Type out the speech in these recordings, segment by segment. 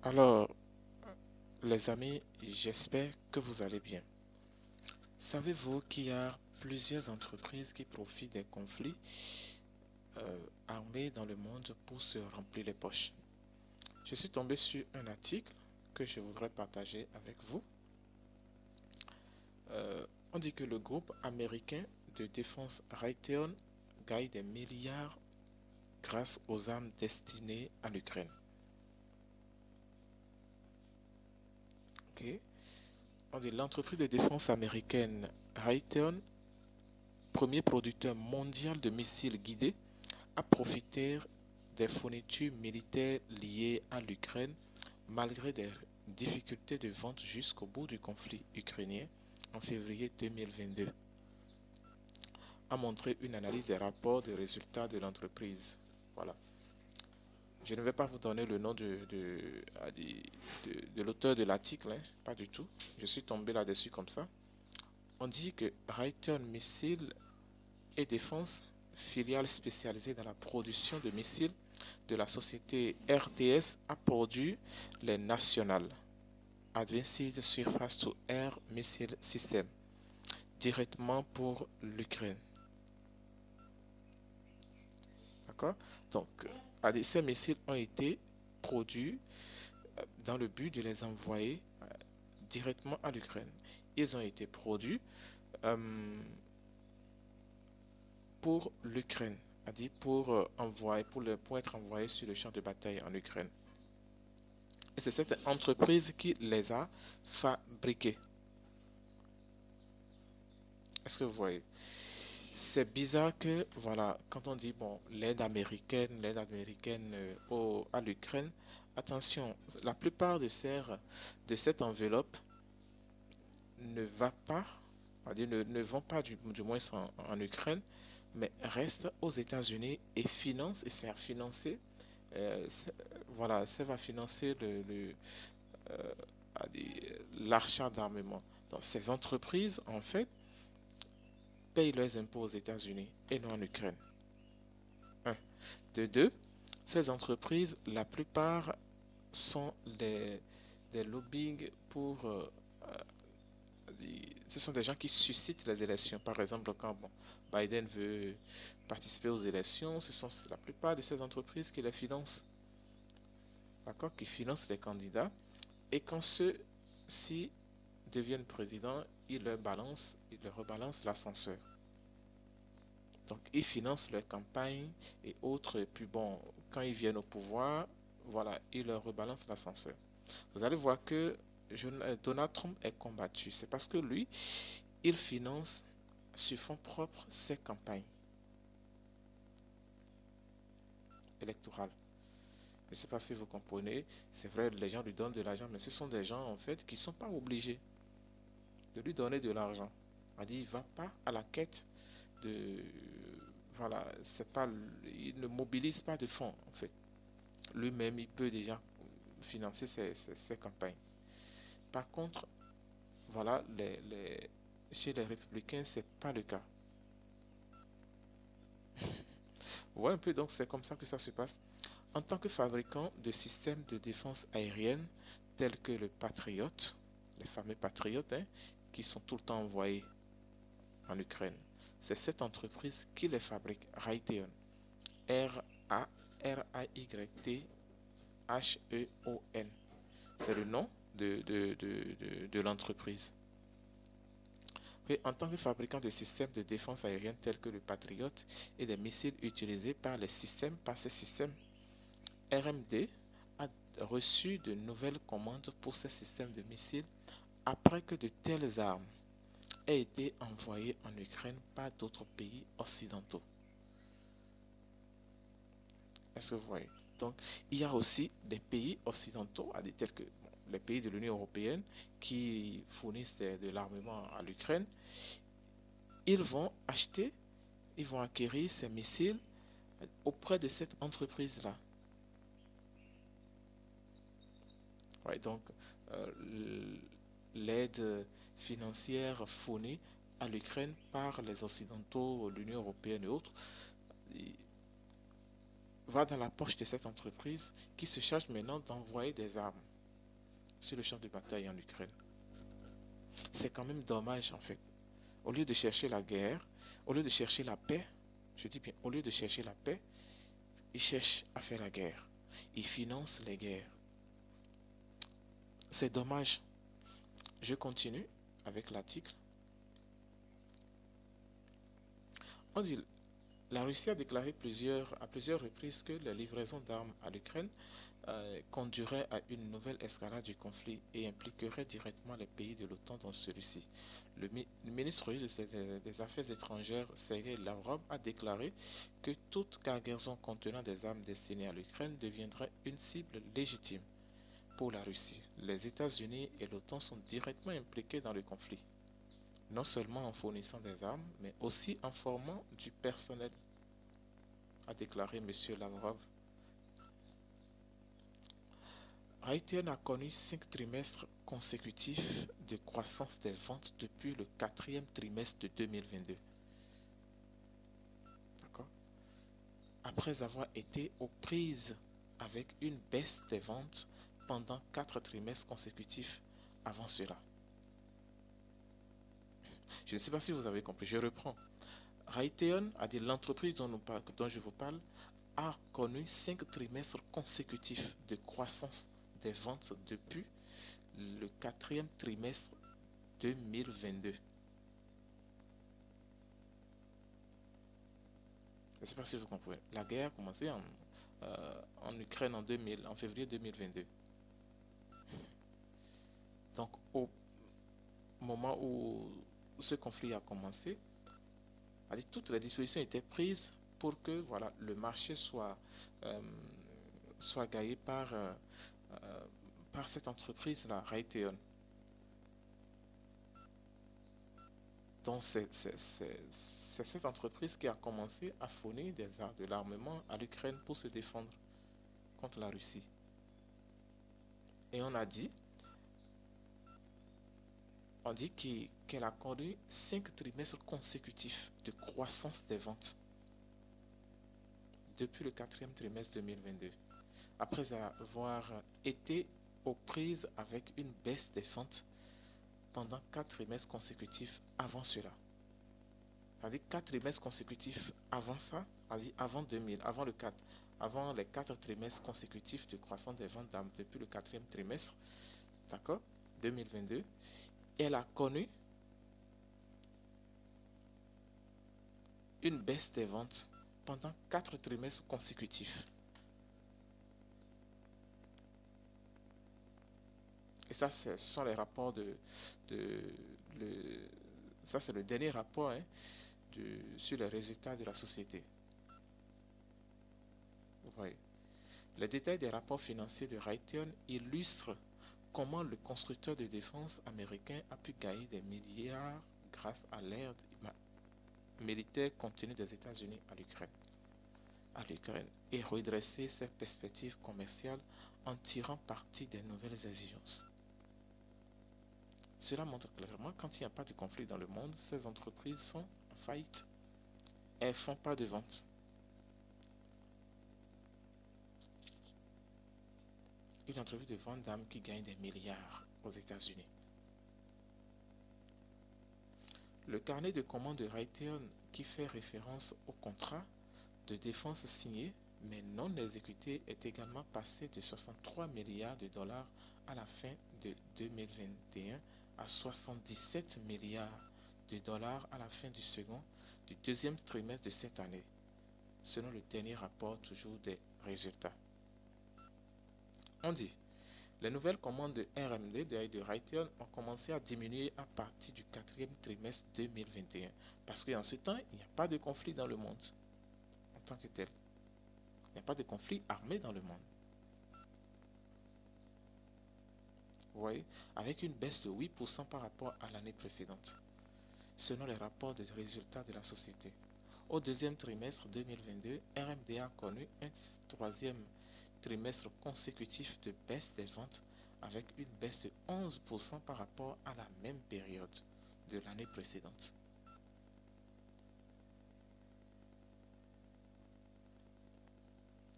Alors, les amis, j'espère que vous allez bien. Savez-vous qu'il y a plusieurs entreprises qui profitent des conflits armés dans le monde pour se remplir les poches? Je suis tombé sur un article que je voudrais partager avec vous. On dit que le groupe américain de défense Raytheon gagne des milliards grâce aux armes destinées à l'Ukraine. Ok. On dit l'entreprise de défense américaine Raytheon, premier producteur mondial de missiles guidés, a profité des fournitures militaires liées à l'Ukraine malgré des difficultés de vente jusqu'au bout du conflit ukrainien en février 2022, a montré une analyse des rapports de résultats de l'entreprise. Voilà. Je ne vais pas vous donner le nom de l'auteur de l'article, hein, pas du tout. Je suis tombé là-dessus comme ça. On dit que Raytheon Missiles et Défense, filiale spécialisée dans la production de missiles de la société RTS, a produit les National Advanced Surface to Air Missile System directement pour l'Ukraine. D'accord? Donc, ces missiles ont été produits dans le but de les envoyer directement à l'Ukraine. Ils ont été produits euh, pour l'Ukraine, c'est-à-dire pour être envoyés sur le champ de bataille en Ukraine. Et c'est cette entreprise qui les a fabriqués. Est-ce que vous voyez? C'est bizarre que, voilà, quand on dit, bon, l'aide américaine à l'Ukraine, attention, la plupart de cette enveloppe ne va pas, c'est-à-dire ne vont pas du moins en Ukraine, mais restent aux États-Unis et finance et sert à financer, voilà, ça va financer euh, l'achat d'armement. Donc, ces entreprises, en fait, payent leurs impôts aux États-Unis et non en Ukraine. Un. De deux, ces entreprises, la plupart sont des lobbying pour... ce sont des gens qui suscitent les élections. Par exemple, quand bon, Biden veut participer aux élections, ce sont la plupart de ces entreprises qui les financent. D'accord? Qui financent les candidats. Et quand ceux-ci deviennent présidents, ils leur rebalancent l'ascenseur. Donc, ils financent leur campagne et autres. Et puis bon, quand ils viennent au pouvoir, voilà, ils leur rebalancent l'ascenseur. Vous allez voir que Donald Trump est combattu. C'est parce que lui, il finance sur fonds propres ses campagnes électorales. Je ne sais pas si vous comprenez. C'est vrai, les gens lui donnent de l'argent, mais ce sont des gens en fait qui ne sont pas obligés de lui donner de l'argent. On dit, il ne va pas à la quête de... Voilà, c'est pas, il ne mobilise pas de fonds en fait. Lui-même, il peut déjà financer ses campagnes. Par contre, voilà, chez les républicains, c'est pas le cas. Ouais, un peu, donc c'est comme ça que ça se passe. En tant que fabricant de systèmes de défense aérienne tels que le Patriot, les fameux Patriots, hein, qui sont tout le temps envoyés en Ukraine, c'est cette entreprise qui les fabrique, Raytheon, Raytheon. C'est le nom de l'entreprise. Et en tant que fabricant de systèmes de défense aérienne tels que le Patriot et des missiles utilisés par ces systèmes, RMD a reçu de nouvelles commandes pour ces systèmes de missiles après que de telles armes aient été envoyées en Ukraine par d'autres pays occidentaux. Est-ce que vous voyez? Donc, il y a aussi des pays occidentaux, tels que bon, les pays de l'Union européenne, qui fournissent de l'armement à l'Ukraine. Ils vont acheter, ils vont acquérir ces missiles auprès de cette entreprise-là. Ouais, donc, euh, l'aide financière fournie à l'Ukraine par les Occidentaux, l'Union européenne et autres, va dans la poche de cette entreprise qui se charge maintenant d'envoyer des armes. sur le champ de bataille en Ukraine. C'est quand même dommage en fait. Au lieu de chercher la guerre, au lieu de chercher la paix, je dis bien, au lieu de chercher la paix, ils cherchent à faire la guerre. Ils financent les guerres. C'est dommage. Je continue avec l'article. On dit, la Russie a déclaré à plusieurs reprises que les livraisons d'armes à l'Ukraine conduiraient à une nouvelle escalade du conflit et impliquerait directement les pays de l'OTAN dans celui-ci. Le ministre russe des Affaires étrangères, Sergei Lavrov, a déclaré que toute cargaison contenant des armes destinées à l'Ukraine deviendrait une cible légitime pour la Russie. Les États-Unis et l'OTAN sont directement impliqués dans le conflit, non seulement en fournissant des armes, mais aussi en formant du personnel, a déclaré M. Lavrov. Raytheon a connu 5 trimestres consécutifs de croissance des ventes depuis le quatrième trimestre de 2022. D'accord? Après avoir été aux prises avec une baisse des ventes pendant 4 trimestres consécutifs avant cela. Je ne sais pas si vous avez compris, je reprends. Raytheon a dit l'entreprise dont je vous parle a connu 5 trimestres consécutifs de croissance des ventes depuis le quatrième trimestre 2022. Je ne sais pas si vous comprenez. La guerre a commencé en Ukraine en février 2022. Donc au moment où ce conflit a commencé, toutes les dispositions étaient prises pour que voilà, le marché euh, soit gagné par cette entreprise-là, Raytheon. Donc c'est cette entreprise qui a commencé à fournir de l'armement à l'Ukraine pour se défendre contre la Russie. Et on dit qu'elle a connu 5 trimestres consécutifs de croissance des ventes depuis le quatrième trimestre 2022, après avoir été aux prises avec une baisse des ventes pendant 4 trimestres consécutifs avant cela. C'est-à-dire 4 trimestres consécutifs avant ça, avant les 4 trimestres consécutifs de croissance des ventes d'armes depuis le quatrième trimestre, d'accord, 2022, elle a connu une baisse des ventes pendant 4 trimestres consécutifs. Et ça, ce sont les rapports ça, c'est le dernier rapport sur les résultats de la société. Vous voyez. Les détails des rapports financiers de Raytheon illustrent comment le constructeur de défense américain a pu gagner des milliards grâce à l'aide militaire contenue des États-Unis à l'Ukraine et redresser ses perspectives commerciales en tirant parti des nouvelles exigences. Cela montre clairement quand il n'y a pas de conflit dans le monde, ces entreprises sont en faillite. Elles ne font pas de vente. Une entreprise de vente d'armes qui gagne des milliards aux États-Unis. Le carnet de commandes de Raytheon qui fait référence au contrat de défense signé mais non exécuté est également passé de 63 milliards de dollars à la fin de 2021 à 77 milliards de dollars à la fin du deuxième trimestre de cette année, selon le dernier rapport toujours des résultats. On dit, les nouvelles commandes de RMD de Raytheon ont commencé à diminuer à partir du quatrième trimestre 2021, parce qu'en ce temps, il n'y a pas de conflit dans le monde en tant que tel. Il n'y a pas de conflit armé dans le monde. Vous voyez, avec une baisse de 8% par rapport à l'année précédente, selon les rapports de résultats de la société. Au deuxième trimestre 2022, RMD a connu un troisième trimestre consécutif de baisse des ventes avec une baisse de 11% par rapport à la même période de l'année précédente.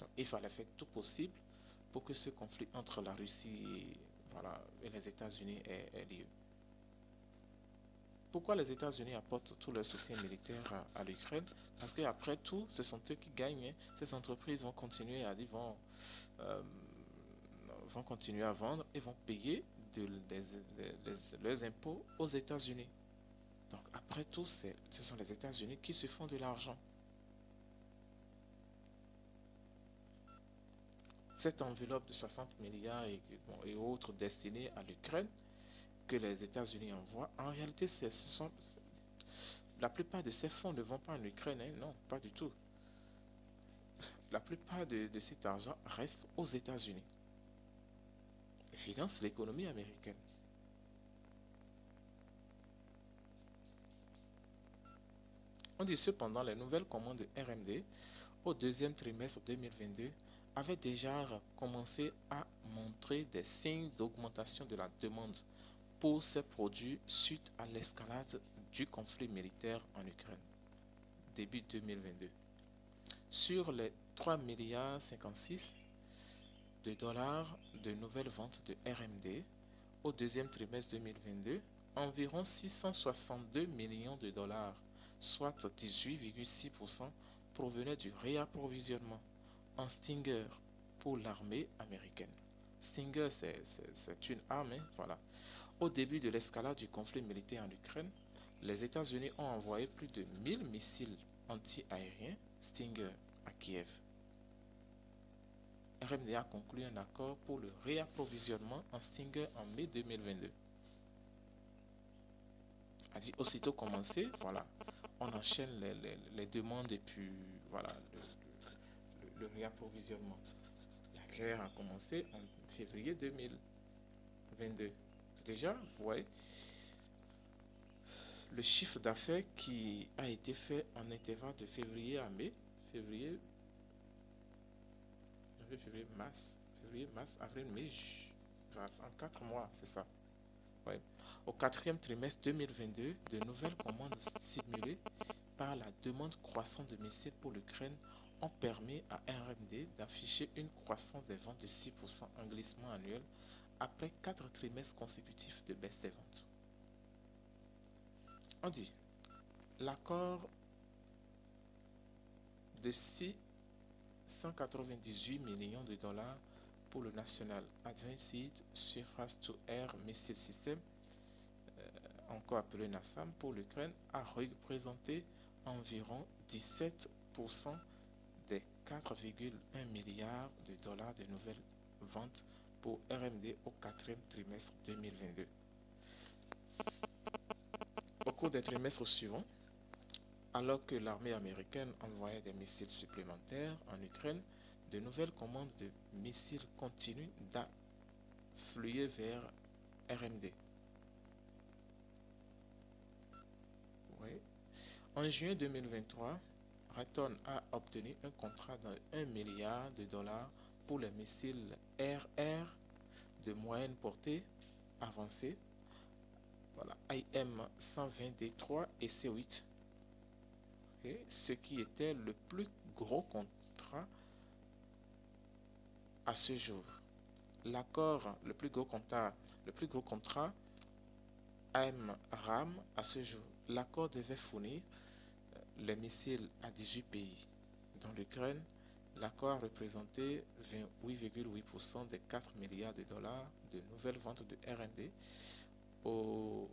Donc, il fallait faire tout possible pour que ce conflit entre la Russie et voilà, et les États-Unis est lieu. Pourquoi les États-Unis apportent tout leur soutien militaire à l'Ukraine? Parce qu'après tout, ce sont eux qui gagnent, hein. Ces entreprises vont continuer à euh, vont continuer à vendre et vont payer leurs impôts aux États-Unis. Donc après tout, ce sont les États-Unis qui se font de l'argent. Cette enveloppe de 60 milliards et autres destinés à l'Ukraine que les États-Unis envoient, en réalité, la plupart de ces fonds ne vont pas en Ukraine, hein, non, pas du tout. La plupart de cet argent reste aux États-Unis et finance l'économie américaine. On dit cependant les nouvelles commandes de RMD au deuxième trimestre 2022 avaient déjà commencé à montrer des signes d'augmentation de la demande pour ces produits suite à l'escalade du conflit militaire en Ukraine, début 2022. Sur les 3 milliards 56 de dollars de nouvelles ventes de RMD au deuxième trimestre 2022, environ 662 millions de dollars, soit 18,6%, provenaient du réapprovisionnement en Stinger pour l'armée américaine. Stinger, c'est une arme, hein, voilà. Au début de l'escalade du conflit militaire en Ukraine, les États-Unis ont envoyé plus de 1000 missiles anti-aériens Stinger à Kiev. RMD a conclu un accord pour le réapprovisionnement en Stinger en mai 2022. A dit aussitôt commencé, voilà, on enchaîne les demandes et puis voilà le réapprovisionnement. La guerre a commencé en février 2022. Déjà, vous voyez, le chiffre d'affaires qui a été fait en intervalle de février à mai, février, mars, avril, mai, en 4 mois, c'est ça. Ouais. Au quatrième trimestre 2022, de nouvelles commandes stimulées par la demande croissante de missiles pour l'Ukraine ont permis à RMD d'afficher une croissance des ventes de 6% en glissement annuel après 4 trimestres consécutifs de baisse des ventes. On dit, l'accord de 698 millions de dollars pour le National Advanced Surface to Air Missile System, encore appelé NASAM pour l'Ukraine, a représenté environ 17% des 4,1 milliards de dollars de nouvelles ventes pour RMD au quatrième trimestre 2022. Au cours des trimestres suivants, alors que l'armée américaine envoyait des missiles supplémentaires en Ukraine, de nouvelles commandes de missiles continuent d'affluer vers RMD. Oui. En juin 2023, Raytheon a obtenu un contrat de 1 milliard de dollars pour les missiles air-air de moyenne portée avancée, voilà, IM-120D3 et C8, okay, ce qui était le plus gros contrat à ce jour. L'accord, le plus gros contrat AMRAAM à ce jour. L'accord devait fournir les missiles à 18 pays. Dans l'Ukraine, l'accord a représenté 28,8% des 4 milliards de dollars de nouvelles ventes de RMD au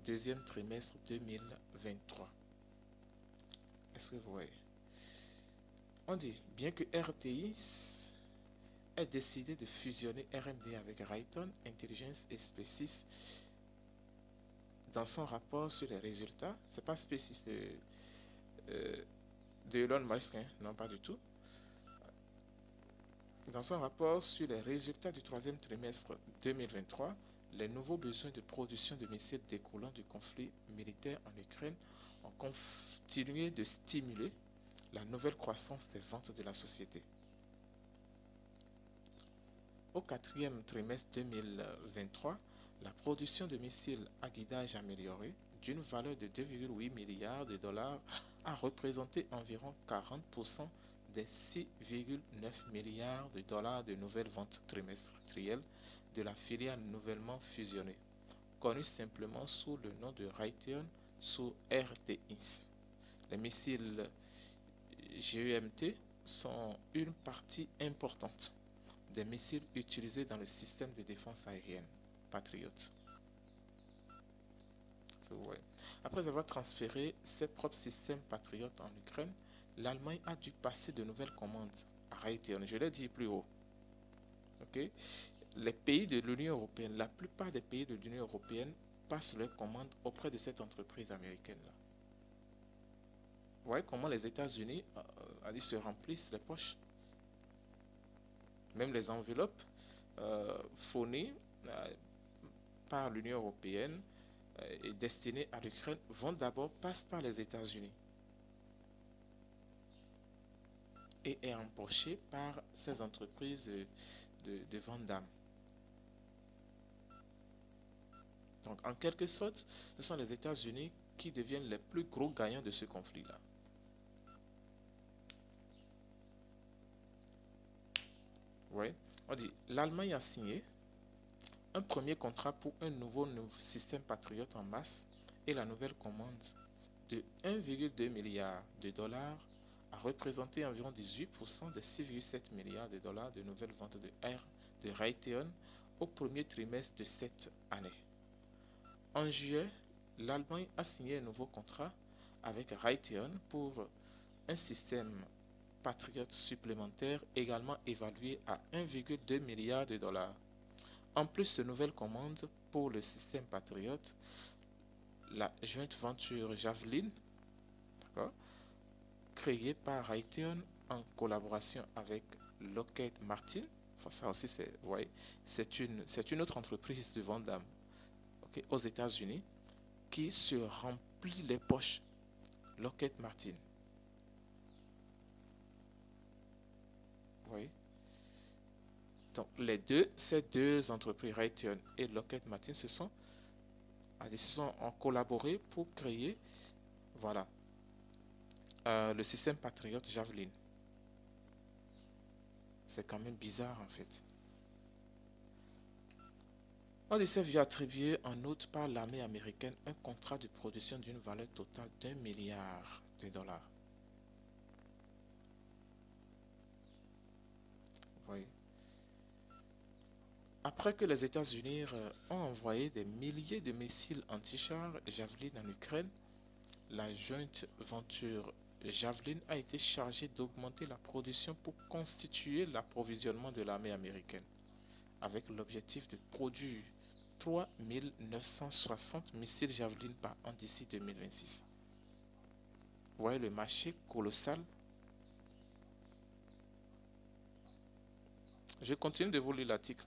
deuxième trimestre 2023. Est-ce que vous voyez? On dit, bien que RTI ait décidé de fusionner RMD avec Raytheon Intelligence et Spaces dans son rapport sur les résultats, c'est pas Spaces de Elon Musk, hein? Non, pas du tout. Dans son rapport sur les résultats du troisième trimestre 2023, les nouveaux besoins de production de missiles découlant du conflit militaire en Ukraine ont continué de stimuler la nouvelle croissance des ventes de la société. Au quatrième trimestre 2023, la production de missiles à guidage amélioré d'une valeur de 2,8 milliards de dollars a représenté environ 40% des 6,9 milliards de dollars de nouvelles ventes trimestrielles de la filiale nouvellement fusionnée, connue simplement sous le nom de Raytheon sous RTX. Les missiles GEMT sont une partie importante des missiles utilisés dans le système de défense aérienne Patriot. Ouais. Après avoir transféré ses propres systèmes Patriot en Ukraine, l'Allemagne a dû passer de nouvelles commandes à Raytheon. Je l'ai dit plus haut. Okay? Les pays de l'Union européenne, la plupart des pays de l'Union européenne passent leurs commandes auprès de cette entreprise américaine-là. Vous voyez comment les États-Unis se remplissent les poches. Même les enveloppes fournies par l'Union européenne et destinées à l'Ukraine vont d'abord passer par les États-Unis et est empochée par ces entreprises de vente d'armes. Donc en quelque sorte, ce sont les États-Unis qui deviennent les plus gros gagnants de ce conflit-là. Oui, on dit l'Allemagne a signé un premier contrat pour un nouveau système Patriot en masse et la nouvelle commande de 1,2 milliard de dollars a représenté environ 18% des 6,7 milliards de dollars de nouvelles ventes de Raytheon au premier trimestre de cette année. En juillet, l'Allemagne a signé un nouveau contrat avec Raytheon pour un système Patriot supplémentaire également évalué à 1,2 milliard de dollars. En plus de nouvelles commandes pour le système Patriot, la joint venture Javelin, créée par Raytheon en collaboration avec Lockheed Martin, ça aussi c'est une autre entreprise de vente d'armes aux États-Unis qui se remplit les poches. Lockheed Martin. Oui. Donc ces deux entreprises, Raytheon et Lockheed Martin, se sont en collaboré pour créer, voilà, le système Patriot Javelin. C'est quand même bizarre en fait. On s'est vu attribuer en août par l'armée américaine un contrat de production d'une valeur totale d'1 milliard de dollars. Oui. Après que les États-Unis ont envoyé des milliers de missiles anti-chars Javelin en Ukraine, la joint venture Javelin a été chargée d'augmenter la production pour constituer l'approvisionnement de l'armée américaine, avec l'objectif de produire 3 960 missiles Javelin par an d'ici 2026. Vous voyez le marché colossal. Je continue de vous lire l'article.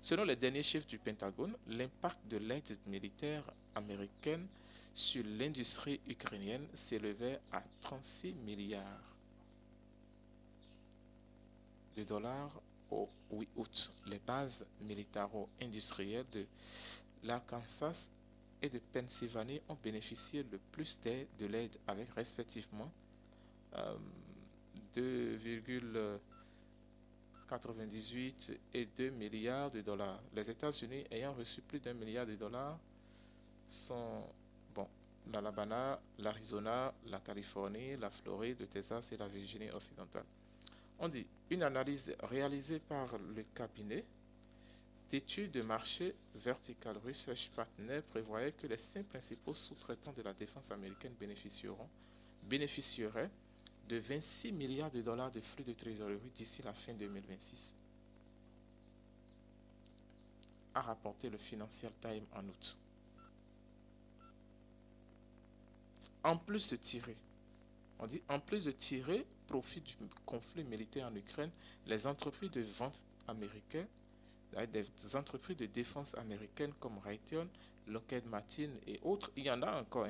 Selon les derniers chiffres du Pentagone, l'impact de l'aide militaire américaine sur l'industrie ukrainienne s'élevait à 36 milliards de dollars au 8 août. Les bases militaro-industrielles de l'Arkansas et de Pennsylvanie ont bénéficié le plus de l'aide avec respectivement 2,98 et 2 milliards de dollars. Les États-Unis ayant reçu plus d'1 milliard de dollars sont l'Alabama, l'Arizona, la Californie, la Floride, le Texas et la Virginie occidentale. On dit une analyse réalisée par le cabinet d'études de marché Vertical Research Partners prévoyait que les 5 principaux sous-traitants de la défense américaine bénéficieraient de 26 milliards de dollars de flux de trésorerie d'ici la fin 2026, a rapporté le Financial Times en août. En plus de tirer profit du conflit militaire en Ukraine, les entreprises de vente américaines, des entreprises de défense américaines comme Raytheon, Lockheed Martin et autres, il y en a encore,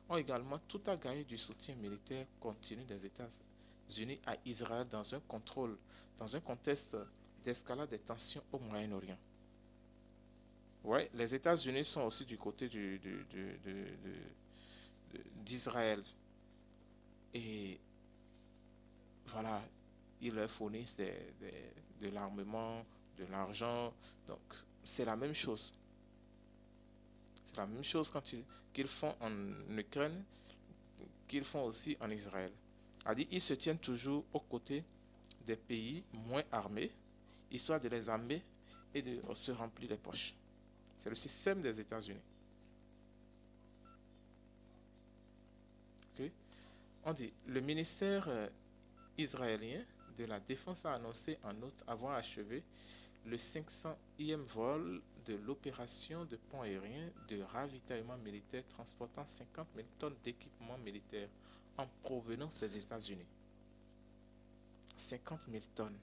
ont également tout à gagner du soutien militaire continu des États-Unis à Israël dans un contexte d'escalade des tensions au Moyen-Orient. Ouais, les États-Unis sont aussi du côté d'Israël. Et voilà, ils leur fournissent de l'armement, de l'argent. Donc, c'est la même chose. C'est la même chose qu'ils font en Ukraine, qu'ils font aussi en Israël. C'est-à-dire, ils se tiennent toujours aux côtés des pays moins armés, histoire de les armer et de se remplir les poches. C'est le système des États-Unis. Ok. On dit, le ministère israélien de la Défense a annoncé en août avoir achevé le 500e vol de l'opération de pont aérien de ravitaillement militaire transportant 50 000 tonnes d'équipements militaires en provenance des États-Unis. 50 000 tonnes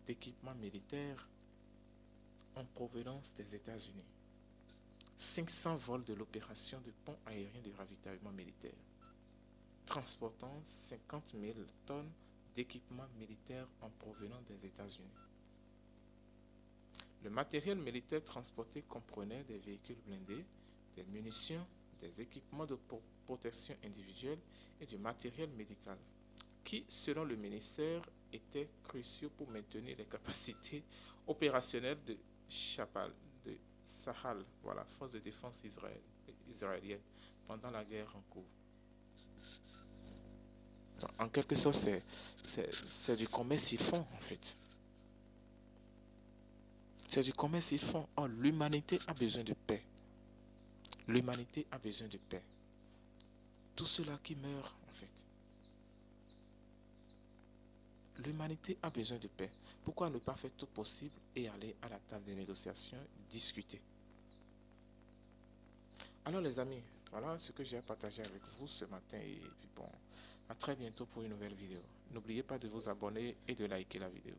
d'équipements militaires en provenance des États-Unis. 500 vols de l'opération de pont aérien de ravitaillement militaire transportant 50 000 tonnes d'équipements militaires en provenance des États-Unis. Le matériel militaire transporté comprenait des véhicules blindés, des munitions, des équipements de protection individuelle et du matériel médical, qui, selon le ministère, étaient cruciaux pour maintenir les capacités opérationnelles de Sahal, voilà, force de défense israélienne, pendant la guerre en cours. Donc, en quelque sorte, c'est du commerce qu'ils font, en fait. C'est du commerce qu'ils font. Oh, l'humanité a besoin de paix. L'humanité a besoin de paix. Tout cela qui meurt, en fait. L'humanité a besoin de paix. Pourquoi ne pas faire tout possible et aller à la table des négociations, discuter? Alors les amis, voilà ce que j'ai à partager avec vous ce matin et puis bon, à très bientôt pour une nouvelle vidéo. N'oubliez pas de vous abonner et de liker la vidéo.